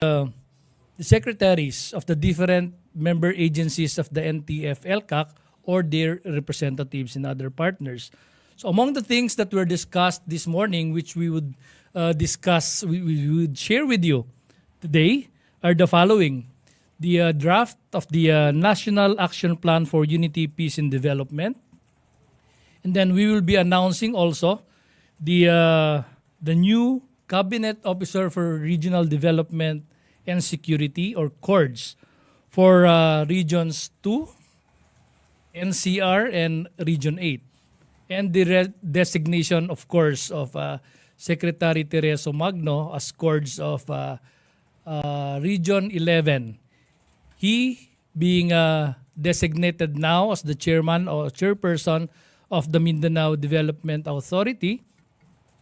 the secretaries of the different member agencies of the NTF-ELCAC or their representatives and other partners. So among the things that were discussed this morning, which we would we would share with you today, are the following. The draft of the National Action Plan for Unity, Peace, and Development. And then we will be announcing also the new Cabinet Officer for Regional Development and Security, or CORDS, for Regions 2, NCR, and Region 8. And the designation, of course, of Secretary Tereso Magno as CORDS of Region 11. He being designated now as the chairman or chairperson of the Mindanao Development Authority,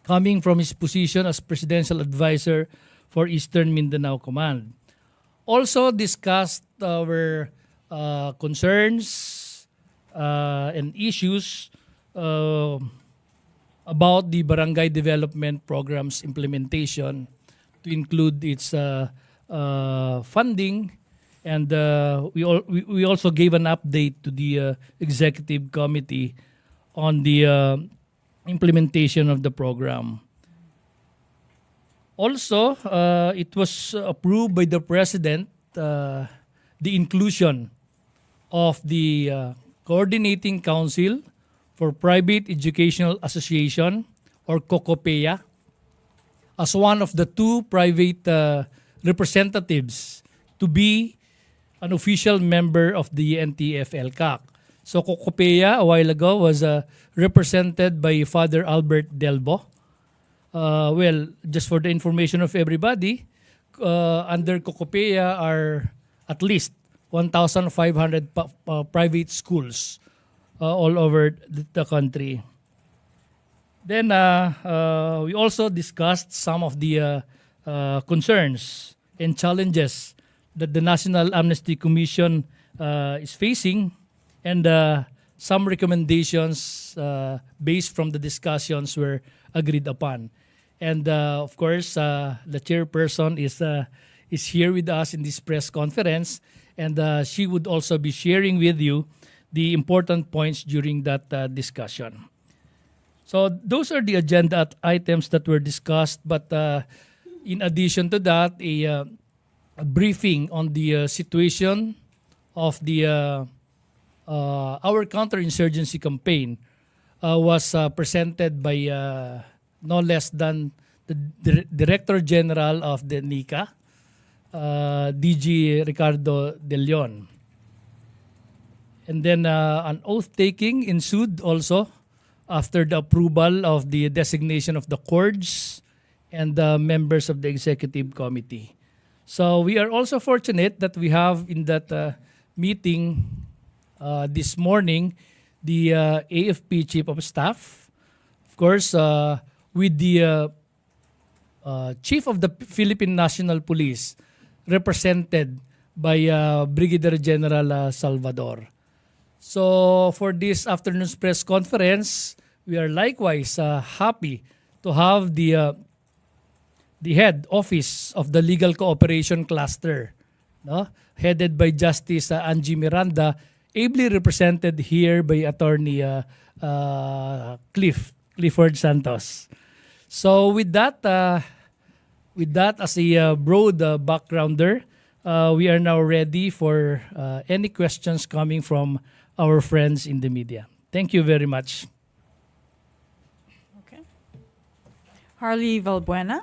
coming from his position as Presidential Advisor for Eastern Mindanao Command. Also discussed our concerns and issues about the Barangay Development Program's implementation, to include its funding, and we also gave an update to the Executive Committee on the implementation of the program. Also, it was approved by the President the inclusion of the Coordinating Council for Private Educational Association, or COCOPEA, as one of the two private representatives to be an official member of the NTF-ELCAC. So COCOPEA a while ago was represented by Father Albert Delbo. Well, just for the information of everybody, under COCOPEA are at least 1,500 private schools all over the country. Then we also discussed some of the concerns and challenges that the National Amnesty Commission is facing, and some recommendations based from the discussions were agreed upon. And of course, the chairperson is here with us in this press conference, and she would also be sharing with you the important points during that discussion. So those are the agenda items that were discussed, but in addition to that, a briefing on the situation of the our counter-insurgency campaign was presented by no less than the Director General of the NICA, DG Ricardo De Leon. And then an oath-taking ensued also after the approval of the designation of the CORDS and the members of the Executive Committee. So we are also fortunate that we have in that meeting this morning the AFP Chief of Staff, of course, with the Chief of the Philippine National Police, represented by Brigadier General Salvador. So for this afternoon's press conference, we are likewise happy to have the head office of the Legal Cooperation Cluster, no? Headed by Justice Angie Miranda, ably represented here by Attorney Clifford Santos. So with that as a broad backgrounder, we are now ready for any questions coming from our friends in the media. Thank you very much. Okay. Harley Valbuena,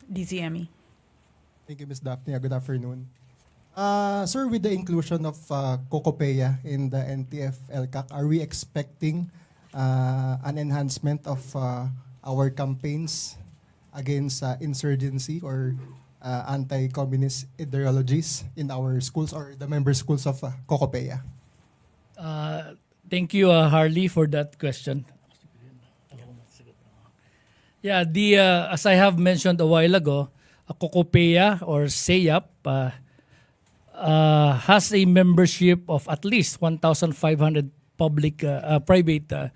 DZME. Thank you, Ms. Daphne. Good afternoon. Sir, with the inclusion of COCOPEA in the NTF-ELCAC, are we expecting an enhancement of our campaigns against insurgency or anti-communist ideologies in our schools or the member schools of COCOPEA? Thank you, Harley, for that question. Yeah, as I have mentioned a while ago, COCOPEA or SEAP has a membership of at least 1,500 private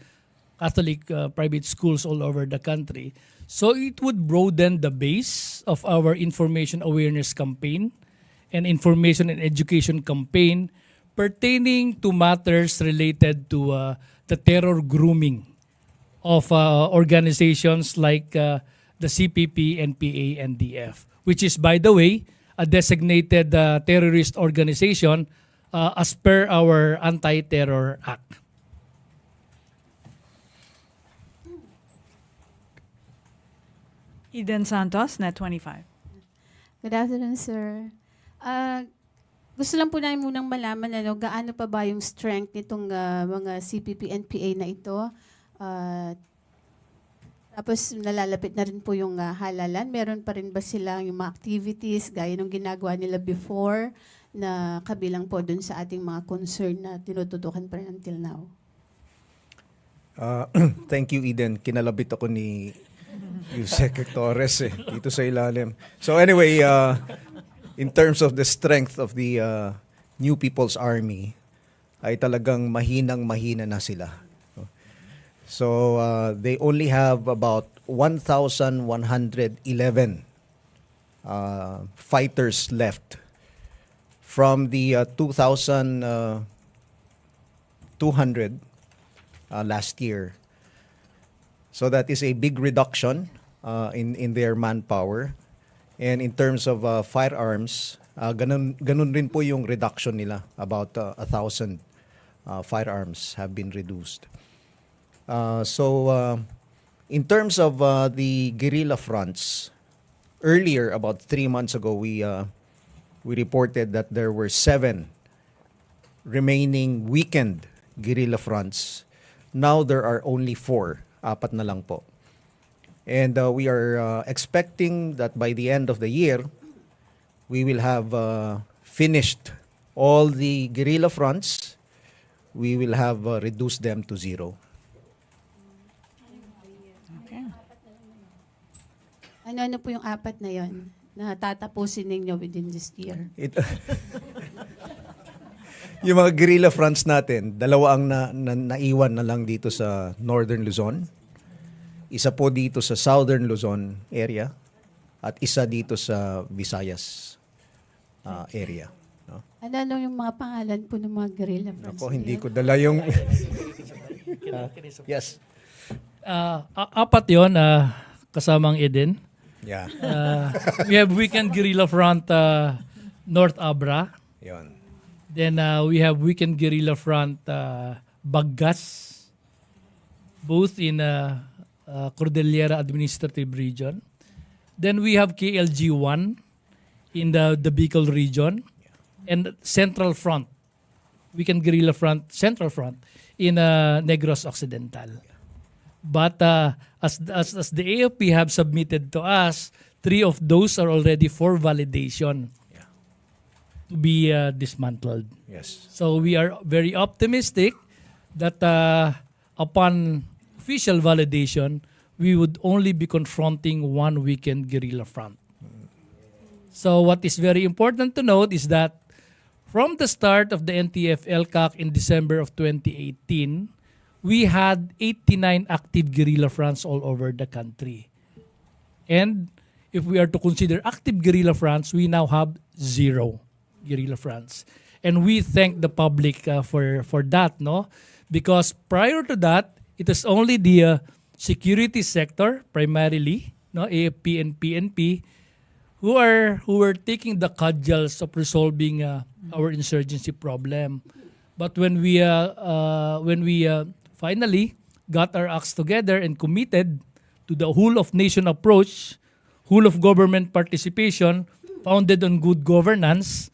Catholic private schools all over the country. So it would broaden the base of our information awareness campaign and information and education campaign pertaining to matters related to the terror grooming of organizations like the CPP, NPA, NDF, which is, by the way, a designated terrorist organization as per our Anti-Terror Act. Eden Santos, Net 25. Good afternoon, sir. Gusto lang po namin munang malaman gaano pa ba yung strength nitong mga CPP, NPA na ito. Tapos nalalapit na rin po yung halalan. Meron pa rin ba silang yung mga activities gaya ng ginagawa nila before na kabilang po dun sa ating mga concern na tinututukan pa rin until now? Thank you, Eden. Kinalabit ako ni Yusek Torres dito sa ilalim. So anyway, in terms of the strength of the New People's Army, ay talagang mahinang-mahina na sila. So they only have about 1,111 fighters left from the 2,200 last year. So that is a big reduction in their manpower. And in terms of firearms, ganun rin po yung reduction nila. About 1,000 firearms have been reduced. So in terms of the guerrilla fronts, earlier, about 3 months ago, we reported that there were 7 remaining weakened guerrilla fronts. Now there are only 4. 4 na lang po. And we are expecting that by the end of the year, we will have finished all the guerrilla fronts. We will have reduced them to 0. Okay. Ano po yung 4 na yon na tatapusin ninyo within this year? Yung mga guerrilla fronts natin, 2 ang naiwan na lang dito sa Northern Luzon. Isa po dito sa Southern Luzon area at isa dito sa Visayas area. No? Ano yung mga pangalan po ng mga guerrilla fronts? Ako, hindi ko dala yung... Yes. 4 yun, kasamang Eden. Yeah. We have Weekend Guerrilla Front North Abra. Yun. Then we have Weekend Guerrilla Front Baggas, both in Cordillera Administrative Region. Then we have KLG-1 in the Bicol region, and Central Front, Weekend Guerrilla Front, Central Front in Negros Occidental. But as the AFP have submitted to us, 3 of those are already for validation to be dismantled. Yes. So we are very optimistic that upon official validation, we would only be confronting 1 weekend guerrilla front. So what is very important to note is that from the start of the NTF-ELCAC in December of 2018, we had 89 active guerrilla fronts all over the country. And if we are to consider active guerrilla fronts, we now have 0 guerrilla fronts. And we thank the public for that, no? Because prior to that, it was only the security sector, primarily, no, AFP and PNP, who were taking the cudgels of resolving our insurgency problem. But when we finally got our acts together and committed to the whole of nation approach, whole of government participation, founded on good governance,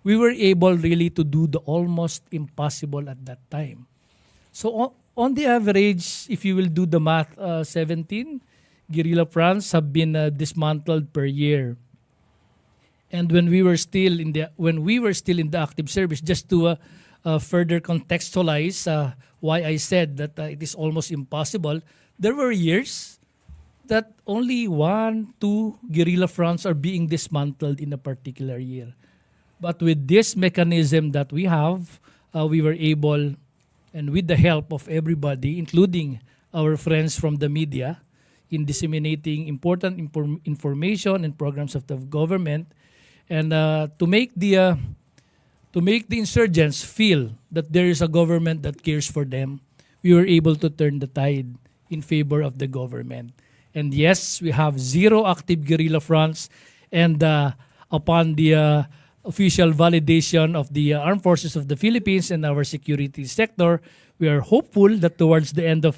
we were able really to do the almost impossible at that time. So on the average, if you will do the math, 17 guerrilla fronts have been dismantled per year. And when we were still in the active service, just to further contextualize why I said that it is almost impossible, there were years that only 1-2 guerrilla fronts are being dismantled in a particular year. But with this mechanism that we have, we were able, and with the help of everybody, including our friends from the media in disseminating important information and programs of the government, and to make the insurgents feel that there is a government that cares for them. We were able to turn the tide in favor of the government. And yes, we have 0 active guerrilla fronts, and upon the official validation of the armed forces of the Philippines and our security sector, we are hopeful that towards the end of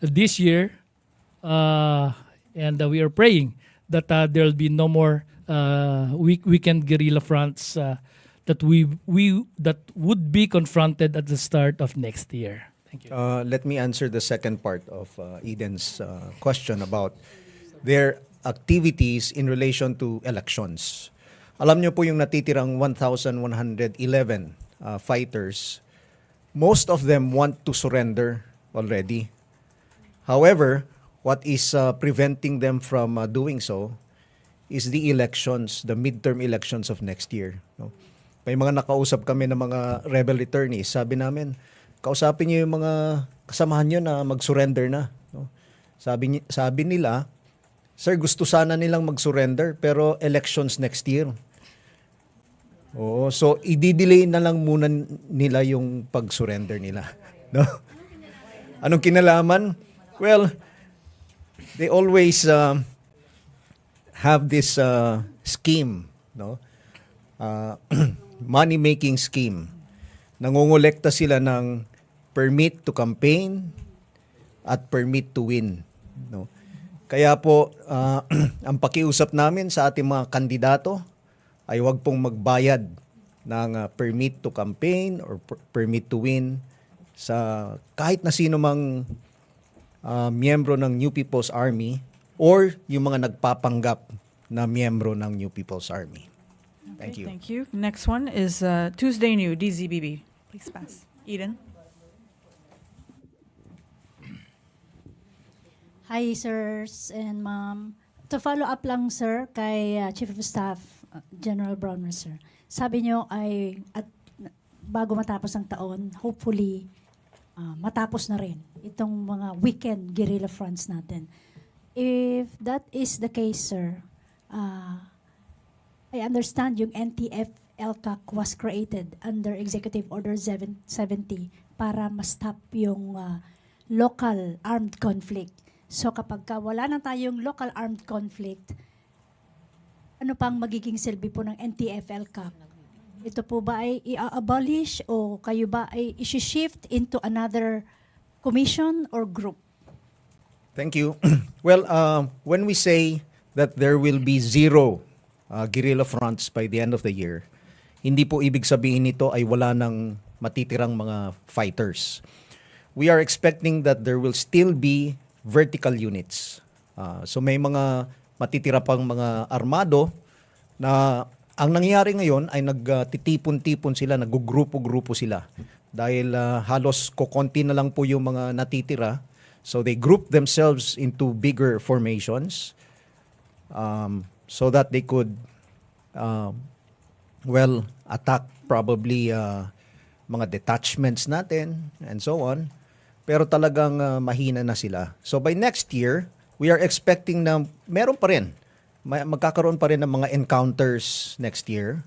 this year, and we are praying that there will be no more weekend guerrilla fronts that that would be confronted at the start of next year. Thank you. Let me answer the second part of Eden's question about their activities in relation to elections. Alam niyo po yung natitirang 1,111 fighters, most of them want to surrender already. However, what is preventing them from doing so is the elections, the midterm elections of next year. No? May mga nakausap kami ng mga rebel attorneys. Sabi namin, kausapin niyo yung mga kasamahan niyo na mag-surrender na. No? Sabi nila, sir, gusto sana nilang mag-surrender pero elections next year. Oo, so i-delay na lang muna nila yung pag-surrender nila. No? Anong kinalaman? Well, they always have this scheme, no? Money-making scheme. Nangongolekta sila ng permit to campaign at permit to win, no? Kaya po, ang pakiusap namin sa ating mga kandidato ay huwag pong magbayad ng permit to campaign or permit to win sa kahit na sino mang miyembro ng New People's Army or yung mga nagpapanggap na miyembro ng New People's Army. Thank you. Thank you. Next one is Tuesday New, DZBB. Please pass. Eden. Hi, sirs and ma'am. To follow up lang, sir, kay Chief of Staff General Brownman, sir. Sabi niyo ay at bago matapos ang taon, hopefully matapos na rin itong mga weekend guerrilla fronts natin. If that is the case, sir, I understand yung NTF-ELCAC was created under Executive Order 70 para ma-stop yung local armed conflict. So kapag wala na tayong local armed conflict, ano pang magiging silbi po ng NTF-ELCAC? Ito po ba ay i-abolish o kayo ba ay isi-shift into another commission or group? Thank you. Well, when we say that there will be 0 guerrilla fronts by the end of the year, hindi po ibig sabihin nito ay wala nang matitirang mga fighters. We are expecting that there will still be vertical units. So may mga matitira pang mga armado na ang nangyayari ngayon ay nagtitipon-tipon sila, nagugrupo-grupo sila. Dahil halos kokonti na lang po yung mga natitira. So they group themselves into bigger formations so that they could attack probably mga detachments natin and so on. Pero talagang mahina na sila. So by next year, we are expecting na meron pa rin. Magkakaroon pa rin ng mga encounters next year.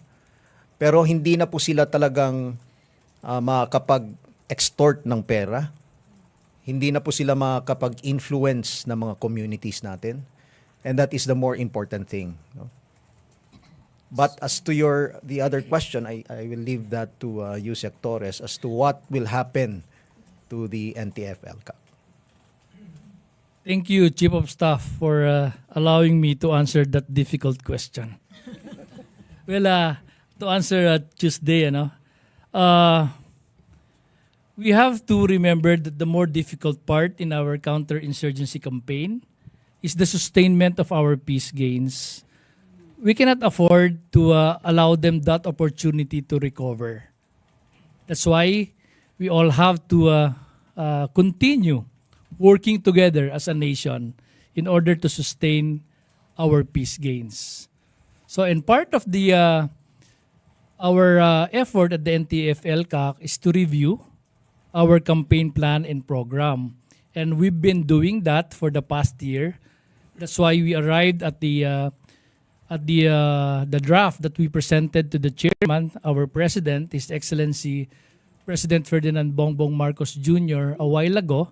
Pero hindi na po sila talagang makakapag-extort ng pera. Hindi na po sila makakapag-influence ng mga communities natin. And that is the more important thing. No? But as to the other question, I will leave that to Yusek Torres as to what will happen to the NTF-ELCAC. Thank you, Chief of Staff, for allowing me to answer that difficult question. Well, to answer Tuesday, we have to remember that the more difficult part in our counter-insurgency campaign is the sustainment of our peace gains. We cannot afford to allow them that opportunity to recover. That's why we all have to continue working together as a nation in order to sustain our peace gains. So, and part of our effort at the NTF-ELCAC is to review our campaign plan and program And we've been doing that for the past year. That's why we arrived at the draft that we presented to the chairman, our president, His Excellency President Ferdinand Bongbong Marcos Jr. a while ago,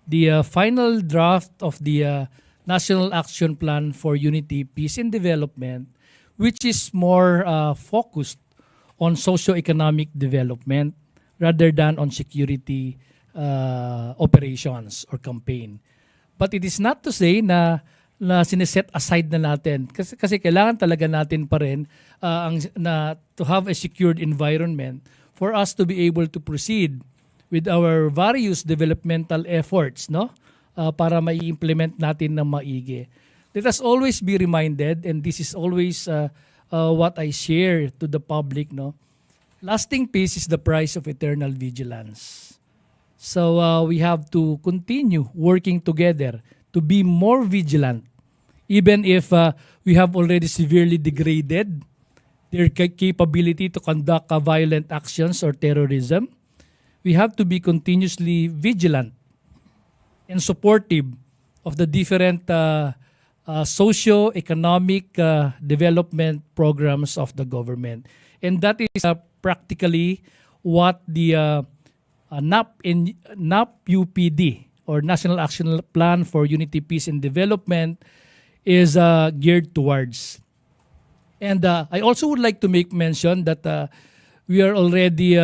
the final draft of the National Action Plan for Unity, Peace and Development, which is more focused on socio-economic development rather than on security operations or campaign. But it is not to say na sineset aside na natin kasi kailangan talaga natin pa rin to have a secured environment for us to be able to proceed with our various developmental efforts, no? Para mai-implement natin ng maigi. Let us always be reminded, and this is always what I share to the public, no? Lasting peace is the price of eternal vigilance. So we have to continue working together to be more vigilant, even if we have already severely degraded their capability to conduct violent actions or terrorism. We have to be continuously vigilant and supportive of the different socio-economic development programs of the government. And that is practically what the NAP-UPD or National Action Plan for Unity, Peace and Development is geared towards. And I also would like to make mention that we are already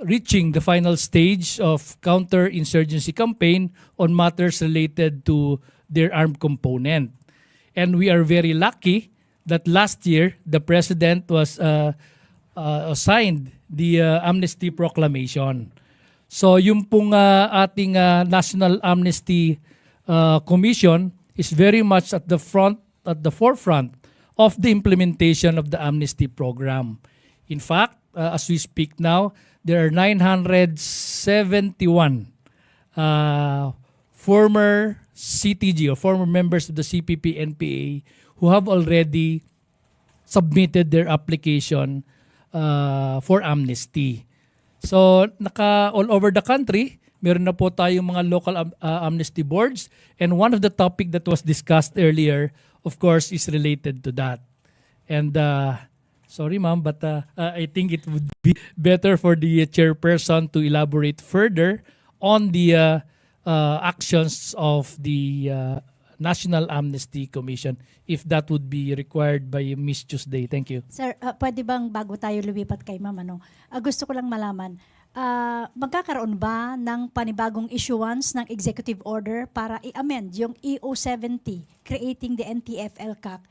reaching the final stage of counter-insurgency campaign on matters related to their armed component. And we are very lucky that last year, the President was signed the Amnesty Proclamation. So yung pong ating National Amnesty Commission is very much at the forefront of the implementation of the amnesty program. In fact, as we speak now, there are 971 former CTG or former members of the CPP-NPA who have already submitted their application for amnesty. So all over the country, meron na po tayong mga local amnesty boards, and one of the topic that was discussed earlier, of course, is related to that. And sorry ma'am, but I think it would be better for the chairperson to elaborate further on the actions of the National Amnesty Commission, if that would be required by Ms. Tuesday. Thank you. Sir, pwede bang bago tayo lumipat kay ma'am, gusto ko lang malaman, magkakaroon ba ng panibagong issuance ng executive order para i-amend yung EO70 creating the NTF-ELCAC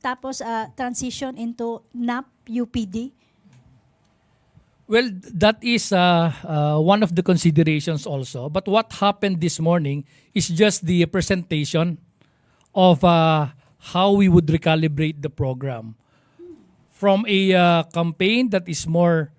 tapos transition into NAP-UPD? Well, that is one of the considerations also. But what happened this morning is just the presentation of how we would recalibrate the program. From a campaign that is more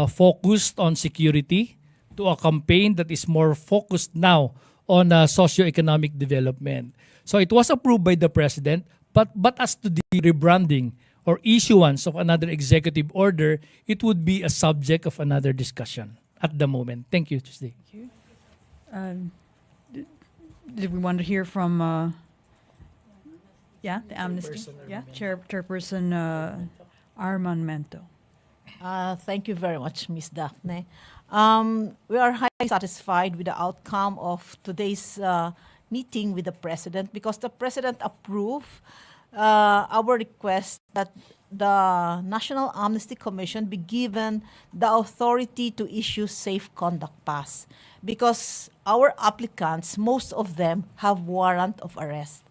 focused on security to a campaign that is more focused now on socioeconomic development. So it was approved by the President, but as to the rebranding or issuance of another executive order, it would be a subject of another discussion at the moment. Thank you, Tuesday. Did we want to hear from the amnesty? Chairperson Arman Mento. Thank you very much, Ms. Daphne. We are highly satisfied with the outcome of today's meeting with the President because the President approved our request that the National Amnesty Commission be given the authority to issue safe conduct pass because our applicants, most of them have warrant of arrest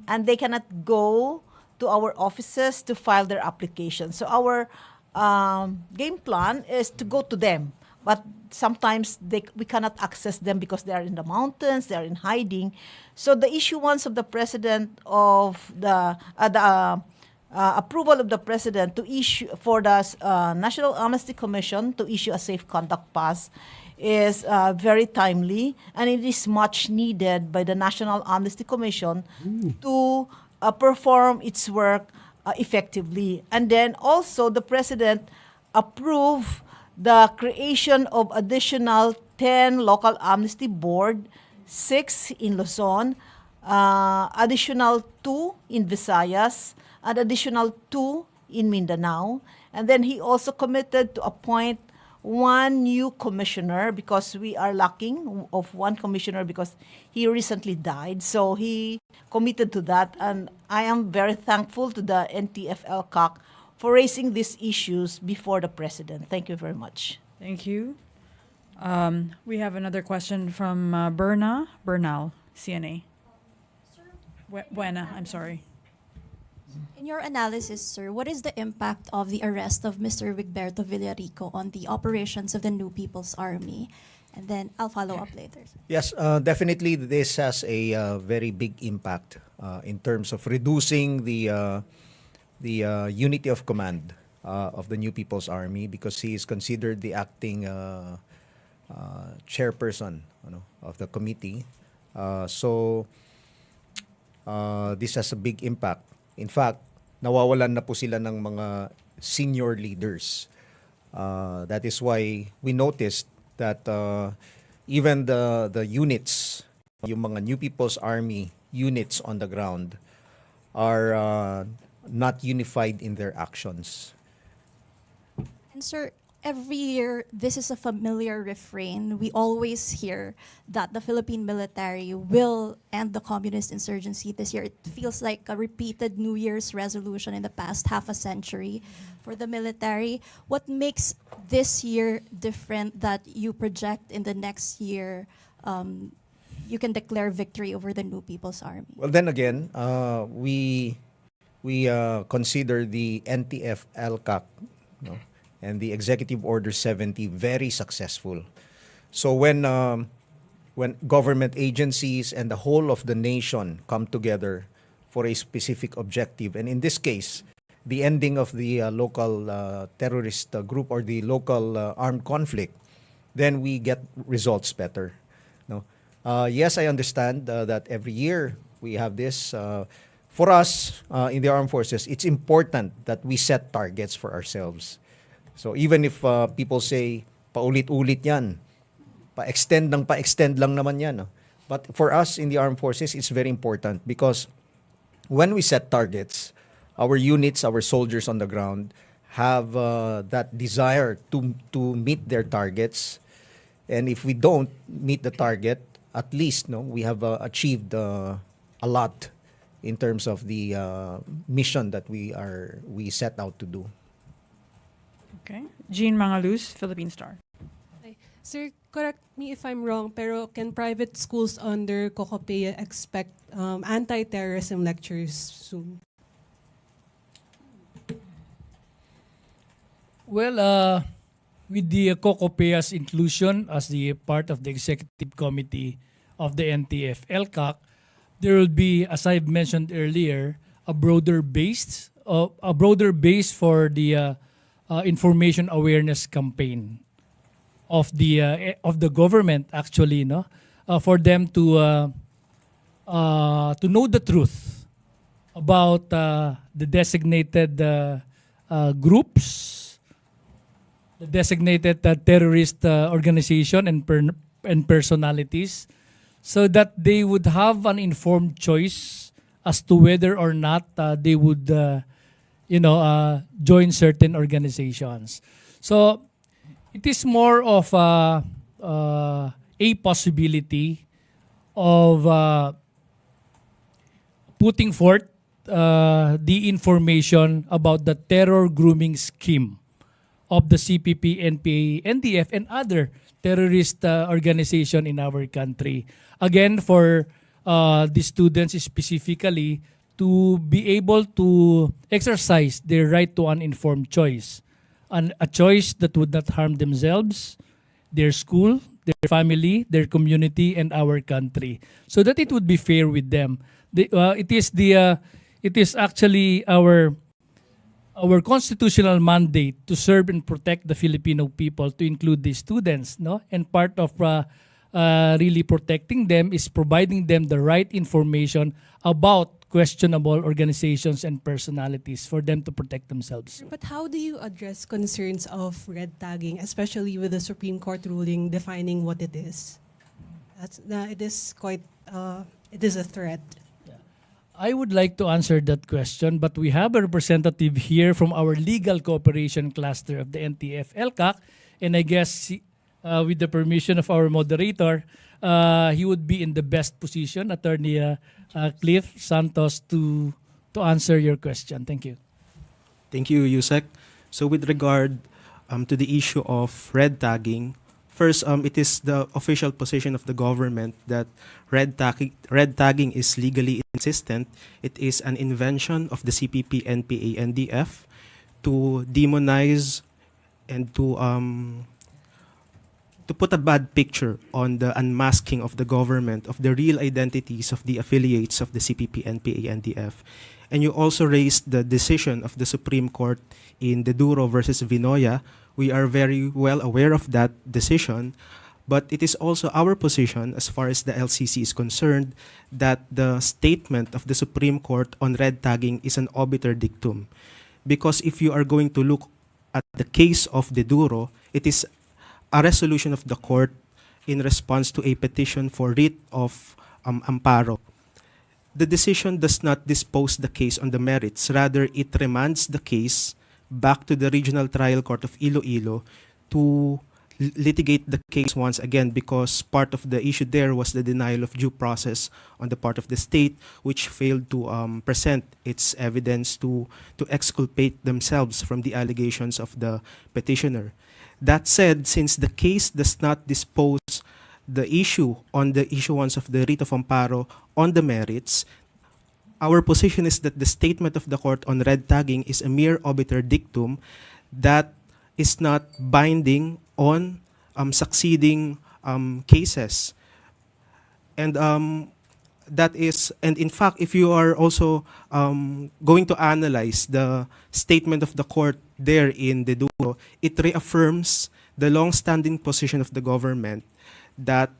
and they cannot go to our offices to file their application. So our game plan is to go to them, but sometimes we cannot access them because they are in the mountains, they are in hiding. So the issuance of the President of the approval of the President to issue for the National Amnesty Commission to issue a safe conduct pass is very timely, and it is much needed by the National Amnesty Commission to perform its work effectively. And then also the President approved the creation of additional 10 local amnesty board, 6 in Luzon, additional 2 in Visayas, and additional 2 in Mindanao. And then he also committed to appoint 1 new commissioner because we are lacking of 1 commissioner because he recently died. So he committed to that. And I am very thankful to the NTF-ELCAC for raising these issues before the president. Thank you very much. Thank you. We have another question from Bernal, CNA. Buena, I'm sorry. In your analysis, sir, what is the impact of the arrest of Mr. Wigberto Villarico on the operations of the New People's Army? And then I'll follow up later. Yes, definitely this has a very big impact in terms of reducing the unity of command of the New People's Army because he is considered the acting chairperson of the committee. So this has a big impact. In fact, nawawalan na po sila ng mga senior leaders. That is why we noticed that even the units, yung mga New People's Army units on the ground are not unified in their actions. And sir, every year, this is a familiar refrain. We always hear that the Philippine military will end the communist insurgency this year. It feels like a repeated New Year's resolution in the past half a century for the military. What makes this year different that you project in the next year you can declare victory over the New People's Army? Well, then again, we consider the NTF-ELCAC and the Executive Order 70 very successful. So when government agencies and the whole of the nation come together for a specific objective, and in this case, the ending of the local terrorist group or the local armed conflict, then we get results better. Yes, I understand that every year we have this. For us in the armed forces, it's important that we set targets for ourselves. So even if people say, paulit-ulit yan, pa-extend lang naman yan. But for us in the armed forces, it's very important because when we set targets, our units, our soldiers on the ground have that desire to meet their targets. And if we don't meet the target, at least we have achieved a lot in terms of the mission that we set out to do. Okay. Jean Mangaluz, Philippine Star. Sir, correct me if I'm wrong, pero can private schools under COCOPEA expect anti-terrorism lectures soon? Well, with the COCOPEA's inclusion as the part of the executive committee of the NTF-ELCAC, there will be, as I've mentioned earlier, a broader base for the information awareness campaign of the government, actually, for them to know the truth about the designated groups, the designated terrorist organization and personalities, so that they would have an informed choice as to whether or not they would join certain organizations. So it is more of a possibility of putting forth the information about the terror grooming scheme of the CPP, NPA, NTF, and other terrorist organization in our country. Again, for the students specifically, to be able to exercise their right to an informed choice, and a choice that would not harm themselves, their school, their family, their community, and our country, so that it would be fair with them. It is actually our constitutional mandate to serve and protect the Filipino people, to include the students, and part of really protecting them is providing them the right information about questionable organizations and personalities for them to protect themselves. But how do you address concerns of red tagging, especially with the Supreme Court ruling defining what it is? It is quite, it is a threat. I would like to answer that question, but we have a representative here from our legal cooperation cluster of the NTF-ELCAC, and I guess with the permission of our moderator, he would be in the best position, Attorney Cliff Santos, to answer your question. Thank you. Thank you, Yusek. So with regard to the issue of red tagging, first, it is the official position of the government that red tagging is legally inconsistent. It is an invention of the CPP, NPA, NDF to demonize and to put a bad picture on the unmasking of the government of the real identities of the affiliates of the CPP, NPA, NDF. And you also raised the decision of the Supreme Court in De Duro versus Vinoya. We are very well aware of that decision, but it is also our position as far as the LCC is concerned that the statement of the Supreme Court on red tagging is an obiter dictum. Because if you are going to look at the case of De Duro, it is a resolution of the court in response to a petition for writ of amparo. The decision does not dispose the case on the merits. Rather, it remands the case back to the Regional Trial Court of Iloilo to litigate the case once again, because part of the issue there was the denial of due process on the part of the state, which failed to present its evidence to exculpate themselves from the allegations of the petitioner. That said, since the case does not dispose the issue on the issuance of the writ of amparo on the merits, our position is that the statement of the court on red tagging is a mere obiter dictum that is not binding on succeeding cases. And that is, and in fact, if you are also going to analyze the statement of the court there in De Duro, it reaffirms the long-standing position of the government that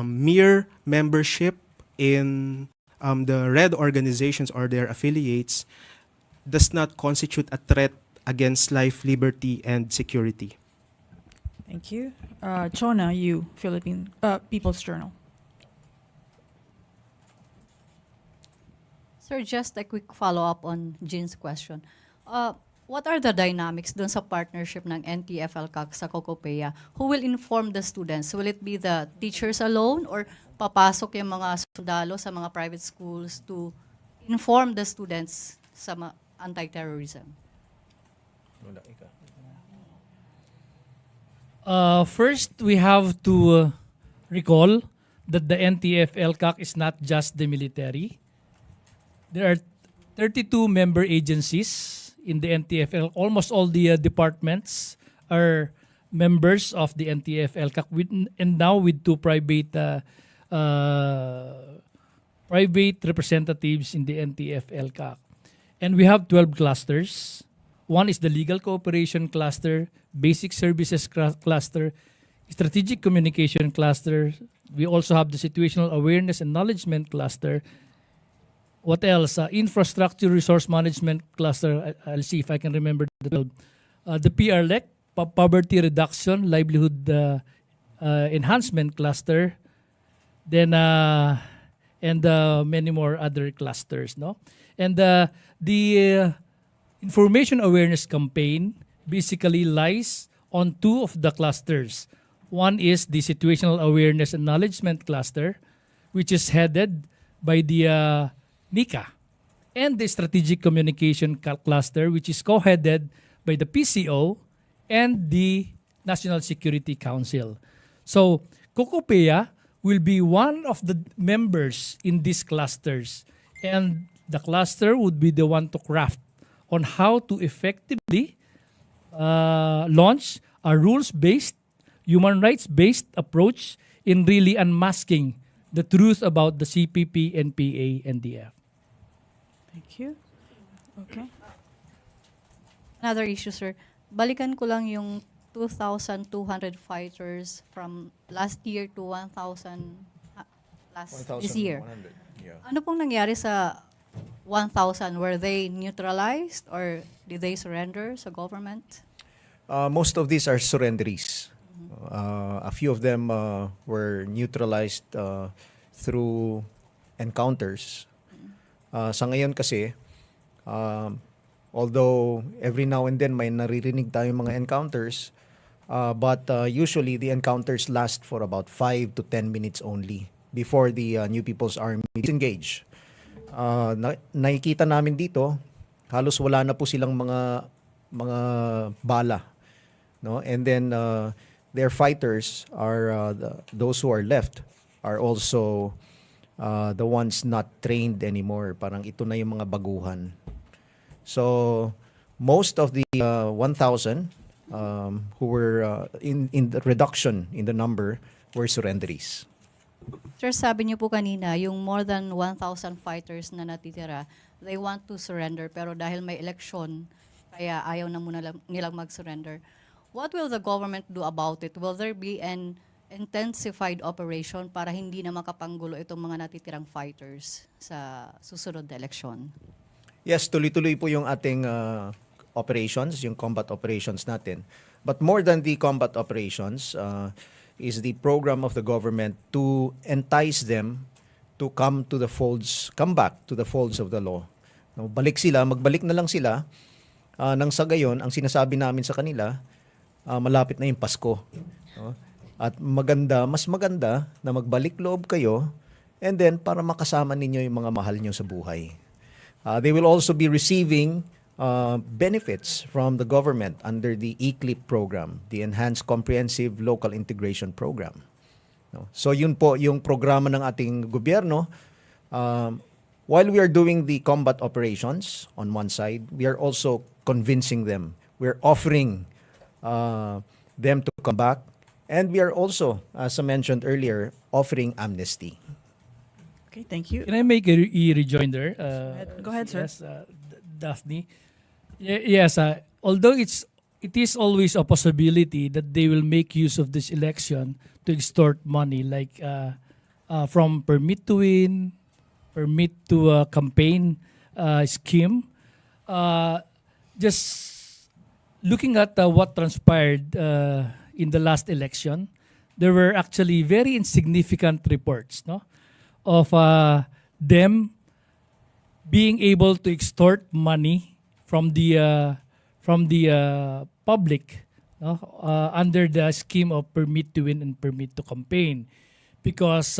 mere membership in the red organizations or their affiliates does not constitute a threat against life, liberty, and security. Thank you. Chona, you, Philippine People's Journal. Sir, just a quick follow-up on Jean's question. What are the dynamics dun sa partnership ng NTF-ELCAC sa COCOPEA? Who will inform the students? Will it be the teachers alone, or papasok yung mga sundalo sa mga private schools to inform the students sa anti-terrorism? First, we have to recall that the NTF-ELCAC is not just the military. There are 32 member agencies in the NTF-ELCAC. Almost all the departments are members of the NTF-ELCAC, and now with two private representatives in the NTF-ELCAC. And we have 12 clusters. One is the Legal Cooperation Cluster, Basic Services Cluster, Strategic Communication Cluster. We also have the Situational Awareness and Acknowledgement Cluster. What else? Infrastructure Resource Management Cluster. I'll see if I can remember the 12. The PRLEC, Poverty Reduction, Livelihood Enhancement Cluster. Then, and many more other clusters, no? And the Information Awareness Campaign basically lies on two of the clusters. One is the Situational Awareness and Acknowledgement Cluster, which is headed by the NICA, and the Strategic Communication Cluster, which is co-headed by the PCO and the National Security Council. So, COCOPEA will be one of the members in these clusters, and the cluster would be the one to craft on how to effectively launch a rules-based, human rights-based approach in really unmasking the truth about the CPP, NPA, NDF. Thank you. Okay. Another issue, sir. Balikan ko lang yung 2,200 fighters from last year to 1,000 this year. Ano pong nangyari sa 1,000? Were they neutralized or did they surrender sa government? Most of these are surrenderies. A few of them were neutralized through encounters. Sa ngayon kasi, although every now and then may naririnig tayong mga encounters, but usually the encounters last for about 5 to 10 minutes only before the New People's Army disengage. Nakikita namin dito, halos wala na po silang mga bala, no? And then their fighters are those who are left are also the ones not trained anymore. Parang ito na yung mga baguhan. So most of the 1,000 who were in the reduction in the number were surrenderies. Sir, sabi niyo po kanina, yung more than 1,000 fighters na natitira, they want to surrender pero dahil may election, kaya ayaw na muna nilang mag-surrender. What will the government do about it? Will there be an intensified operation para hindi na makapanggulo itong mga natitirang fighters sa susunod na eleksyon? Yes, tuloy-tuloy po yung ating operations, yung combat operations natin. But more than the combat operations, is the program of the government to entice them to come back to the folds of the law. No, magbalik na lang sila, nang sa gayon, ang sinasabi namin sa kanila, malapit na yung Pasko. No? At mas maganda na magbalik loob kayo, and then para makasama ninyo yung mga mahal nyo sa buhay. They will also be receiving benefits from the government under the ECLIP program, the Enhanced Comprehensive Local Integration Program. No? So yun po yung programa ng ating gobyerno. While we are doing the combat operations on one side, we are also convincing them. We are offering them to come back. And we are also, as I mentioned earlier, offering amnesty. Okay, thank you. Can I make a rejoinder? Go ahead, sir. Yes, Daphne. Yes, although it is always a possibility that they will make use of this election to extort money, like from permit to win, permit to campaign scheme. Just looking at what transpired in the last election, there were actually very insignificant reports, no, of them being able to extort money from the public, no, under the scheme of permit to win and permit to campaign, because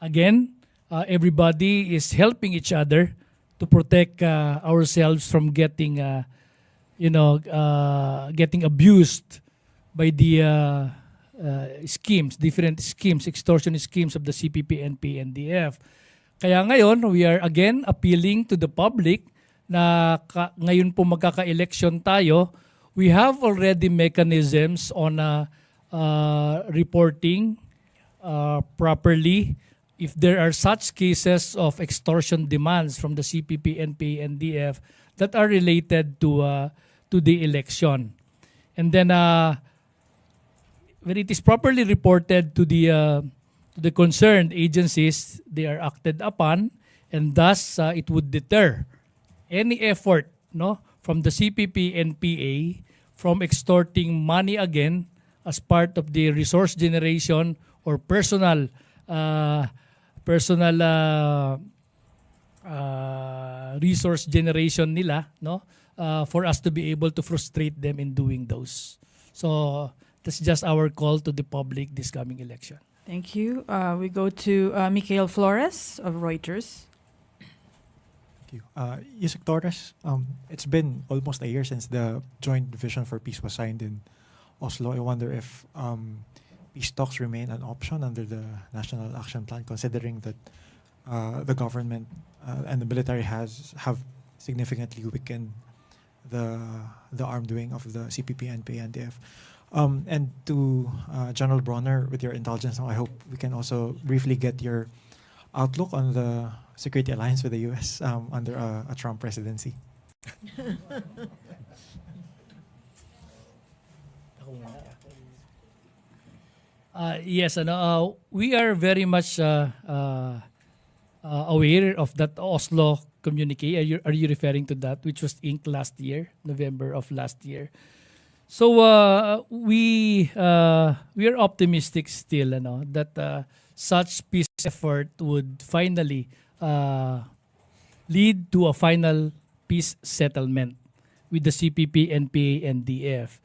again, everybody is helping each other to protect ourselves from getting getting abused by the different schemes, extortion schemes of the CPP, NP, NDF. Kaya ngayon, we are again appealing to the public na ngayon po magkaka-election tayo. We have already mechanisms on reporting properly if there are such cases of extortion demands from the CPP, NP, NDF that are related to the election. And then when it is properly reported to the concerned agencies, they are acted upon, and thus it would deter any effort, no, from the CPP NPA from extorting money again as part of the resource generation or personal resource generation nila, no, for us to be able to frustrate them in doing those. So that's just our call to the public this coming election. Thank you. We go to Mikhail Flores of Reuters. Thank you. Yusek Torres, it's been almost a year since the Joint Vision for Peace was signed in Oslo. I wonder if peace talks remain an option under the National Action Plan, considering that the government and the military have significantly weakened the armed wing of the CPP, NP, NTF. And to General Bronner, with your intelligence, I hope we can also briefly get your outlook on the security alliance with the U.S. Under a Trump presidency. Yes, we are very much aware of that Oslo communique. Are you referring to that, which was inked last year, November of last year? So we are optimistic still, that such peace effort would finally lead to a final peace settlement with the CPP, NPA, and DF.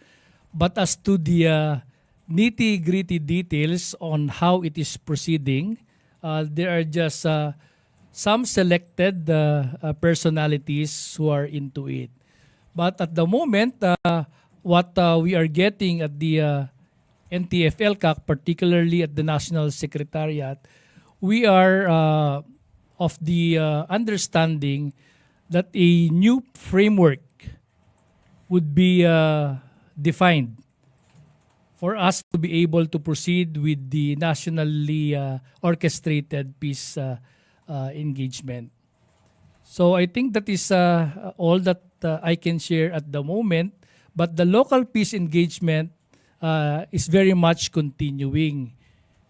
But as to the nitty-gritty details on how it is proceeding, there are just some selected personalities who are into it. But at the moment, what we are getting at the NTF-ELCAC, particularly at the National Secretariat, we are of the understanding that a new framework would be defined for us to be able to proceed with the nationally orchestrated peace engagement. So I think that is all that I can share at the moment. But the local peace engagement is very much continuing.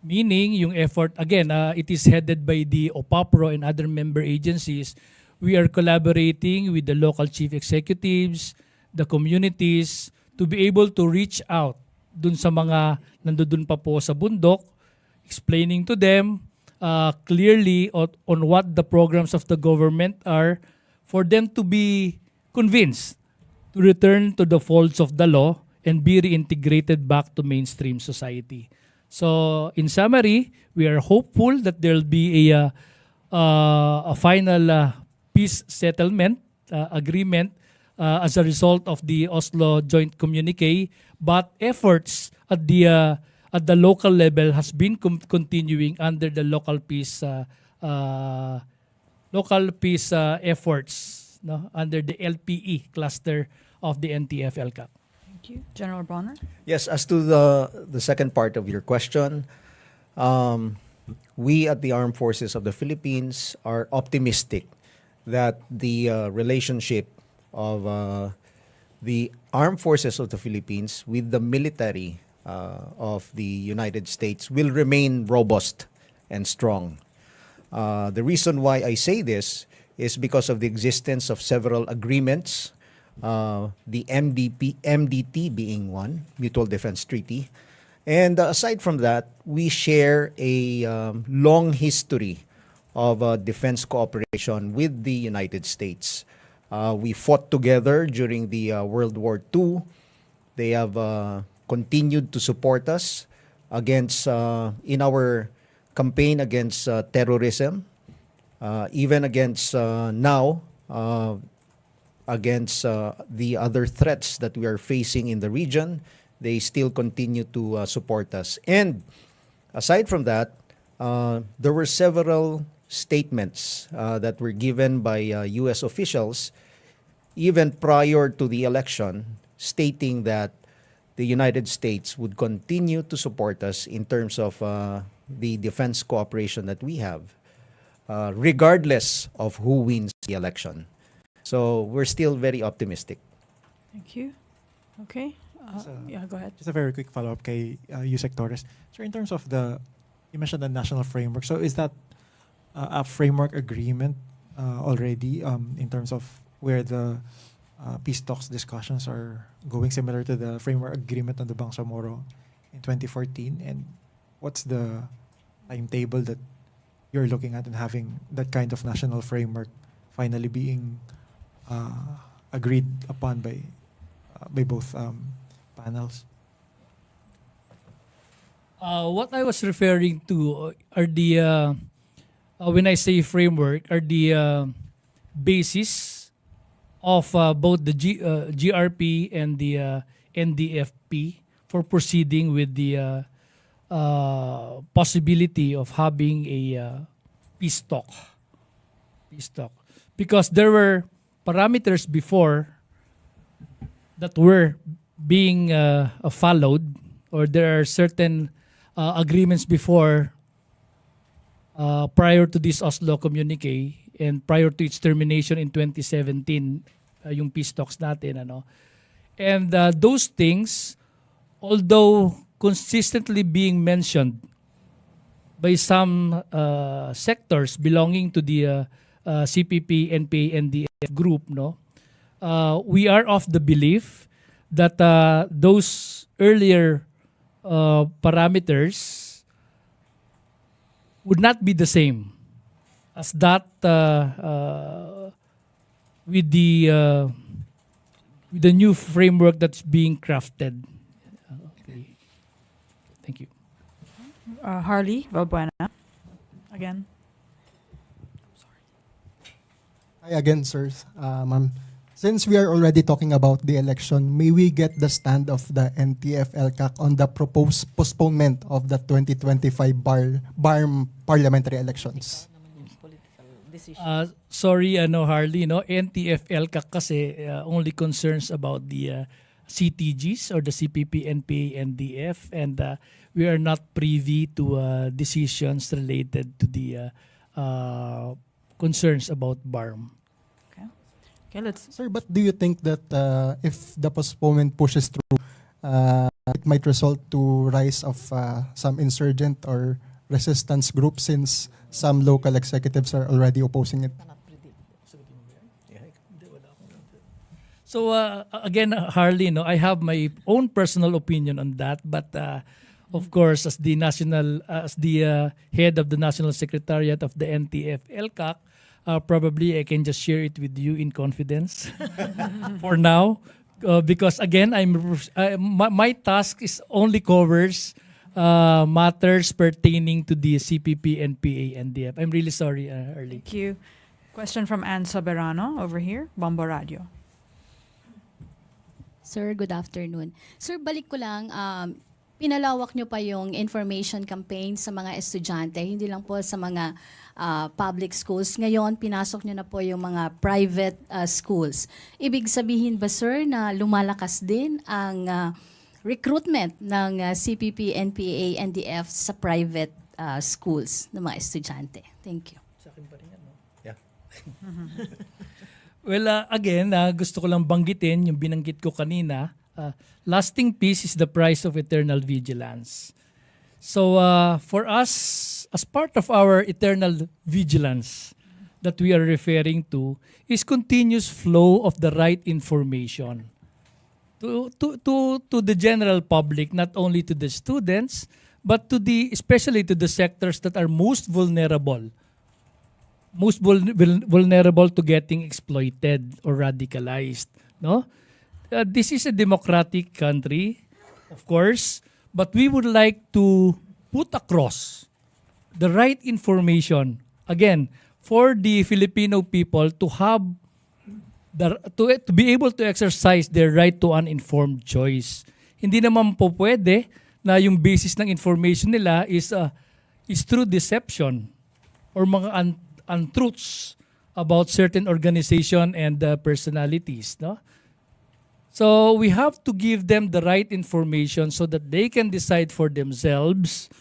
Meaning, yung effort, again, it is headed by the OPAPRU and other member agencies. We are collaborating with the local chief executives, the communities, to be able to reach out dun sa mga nandun pa po sa bundok, explaining to them clearly on what the programs of the government are for them to be convinced to return to the folds of the law and be reintegrated back to mainstream society. So, in summary, we are hopeful that there will be a final peace settlement agreement as a result of the Oslo Joint Communique, but efforts at the local level has been continuing under the local peace efforts, under the LPE cluster of the NTF-ELCAC. Thank you. General Bronner? Yes, as to the second part of your question, we at the Armed Forces of the Philippines are optimistic that the relationship of the Armed Forces of the Philippines with the military of the United States will remain robust and strong. The reason why I say this is because of the existence of several agreements, the MDT being one, Mutual Defense Treaty. And aside from that, we share a long history of defense cooperation with the United States. We fought together during the World War II. They have continued to support us against in our campaign against terrorism, even against now, against the other threats that we are facing in the region. They still continue to support us. And aside from that, there were several statements that were given by U.S. officials even prior to the election, stating that the United States would continue to support us in terms of the defense cooperation that we have, regardless of who wins the election. So we're still very optimistic. Thank you. Okay. Yeah, go ahead. Just a very quick follow-up kay Yusek Torres. So in terms of you mentioned the national framework. So is that a framework agreement already in terms of where the peace talks discussions are going, similar to the framework agreement on the Bangsamoro in 2014? And what's the timetable that you're looking at in having that kind of national framework finally being agreed upon by both panels? What I was referring to are the, when I say framework, are the basis of both the GRP and the NDFP for proceeding with the possibility of having a peace talk. Because there were parameters before that were being followed, or there are certain agreements before prior to this Oslo communique and prior to its termination in 2017, yung peace talks natin, and those things, although consistently being mentioned by some sectors belonging to the CPP, NPA, NDF group, no, we are of the belief that those earlier parameters would not be the same as that with the new framework that's being crafted. Okay. Thank you. Harley Valbuena, again. Hi again, sirs. Ma'am, since we are already talking about the election, may we get the stand of the NTF-ELCAC on the proposed postponement of the 2025 BARMM parliamentary elections? Sorry, Harley, NTF-ELCAC kasi only concerns about the CTGs or the CPP, NPA, NDF, and we are not privy to decisions related to the concerns about BARMM. Okay, let's. Sir, but do you think that if the postponement pushes through, it might result to rise of some insurgent or resistance groups since some local executives are already opposing it? So again, Harley, I have my own personal opinion on that, but of course, as the head of the National Secretariat of the NTF-ELCAC, probably I can just share it with you in confidence for now, because again, my task is only covers matters pertaining to the CPP, NPA, NDF. I'm really sorry, Harley. Thank you. Question from Ann Soberano over here, Bombo Radio. Sir, good afternoon. Sir, balik ko lang, pinalawak nyo pa yung information campaign sa mga estudyante, hindi lang po sa mga public schools. Ngayon, pinasok nyo na po yung mga private schools. Ibig sabihin ba, sir, na lumalakas din ang recruitment ng CPP, NPA, NDF sa private schools ng mga estudyante? Thank you. Sa akin pa rin yan, no? Yeah. Well, again, gusto ko lang banggitin yung binanggit ko kanina. Lasting peace is the price of eternal vigilance. So for us, as part of our eternal vigilance that we are referring to, is continuous flow of the right information to the general public, not only to the students, but especially to the sectors that are most vulnerable to getting exploited or radicalized. No, this is a democratic country, of course, but we would like to put across the right information again for the Filipino people to have to be able to exercise their right to uninformed choice. Hindi naman po pwede na yung basis ng information nila is through deception or mga untruths about certain organization and personalities, no? So we have to give them the right information so that they can decide for themselves.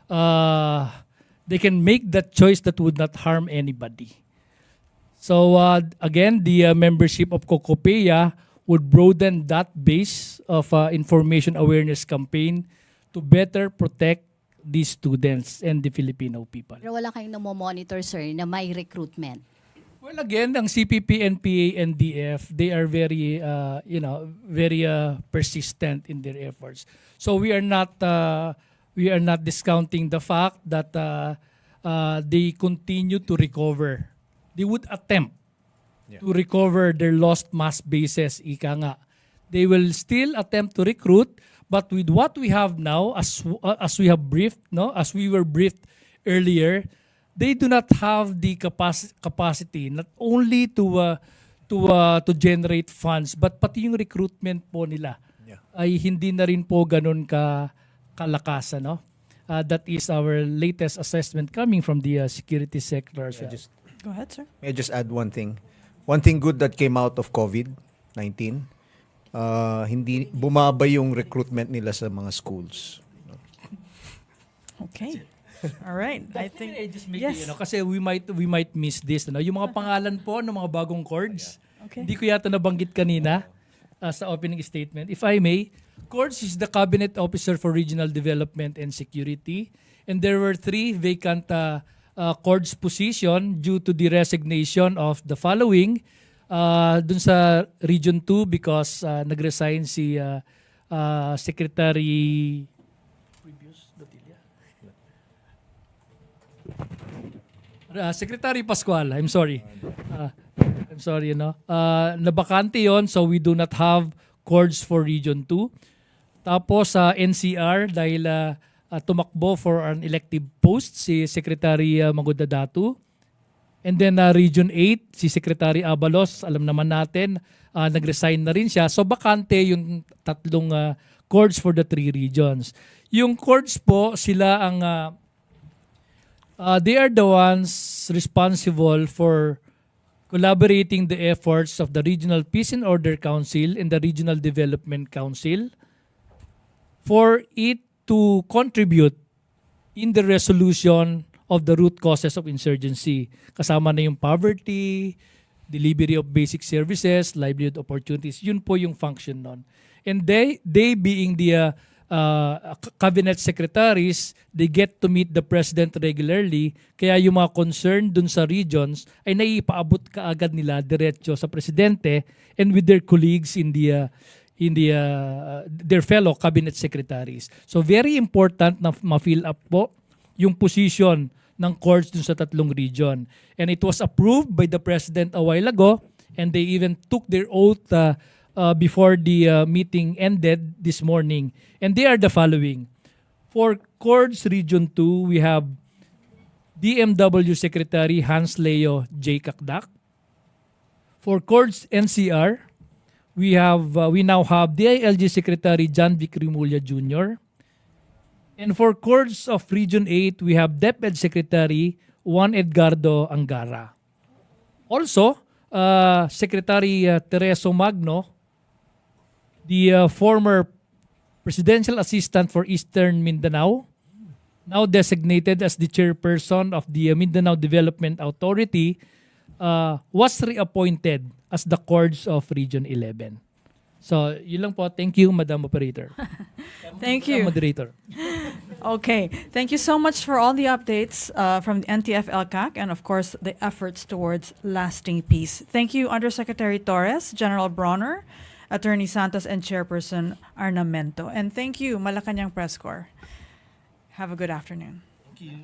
They can make that choice that would not harm anybody. So again, the membership of COCOPEA would broaden that base of information awareness campaign to better protect these students and the Filipino people. Pero wala kayong namomonitor, sir, na may recruitment? Well, again, ang CPP, NPA, NDF, they are very, very persistent in their efforts. So we are not discounting the fact that they continue to recover. They would attempt to recover their lost mass bases, ika nga. They will still attempt to recruit, but with what we have now, as we have briefed, as we were briefed earlier, they do not have the capacity not only to generate funds, but pati yung recruitment po nila ay hindi na rin po ganun kalakasan, no? That is our latest assessment coming from the security sector. Go ahead, sir. May I just add one thing? One thing good that came out of COVID-19, hindi bumaba yung recruitment nila sa mga schools. Okay. All right. I think just make kasi we might miss this, yung mga pangalan po ng mga bagong chords. Okay. Hindi ko yata nabanggit kanina sa opening statement. If I may, courts is the cabinet officer for regional development and security. And there were 3 vacant courts position due to the resignation of the following. Dun sa Region 2 because nag-resign si Secretary Secretary Pascual, I'm sorry. Nabakante yon, so we do not have courts for Region 2. Tapos sa NCR dahil tumakbo for an elective post si Secretary Magudadatu. And then Region 8, si Secretary Abalos, alam naman natin, nag-resign na rin siya. So bakante yung 3 courts for the 3 regions. Yung courts po, sila ang they are the ones responsible for collaborating the efforts of the Regional Peace and Order Council and the Regional Development Council for it to contribute in the resolution of the root causes of insurgency. Kasama na yung poverty, delivery of basic services, livelihood opportunities. Yun po yung function nun. And they being the cabinet secretaries, they get to meet the president regularly. Kaya yung mga concern dun sa regions ay naipaabot kaagad nila diretso sa presidente and with their colleagues in their fellow cabinet secretaries. So very important na ma-fill up po yung position ng courts dun sa 3 region. And it was approved by the president a while ago and they even took their oath before the meeting ended this morning. And they are the following. For Courts Region 2, we have DMW Secretary Hans Leo J. Kakdak. For Courts NCR, we now have DILG Secretary John Vic Rimulya Jr. And for Courts of Region 8, we have DepEd Secretary Juan Edgardo Angara. Also, Secretary Tereso Magno, the former Presidential Assistant for Eastern Mindanao, now designated as the chairperson of the Mindanao Development Authority, was reappointed as the courts of Region 11. So, yun lang po. Thank you, Madam Operator. Thank you. Moderator. Okay. Thank you so much for all the updates from the NTF-ELCAC and, of course, the efforts towards lasting peace. Thank you, Undersecretary Torres, General Bronner, Attorney Santos, and Chairperson Arnamento. And thank you, Malacanang Press Corps. Have a good afternoon. Thank you.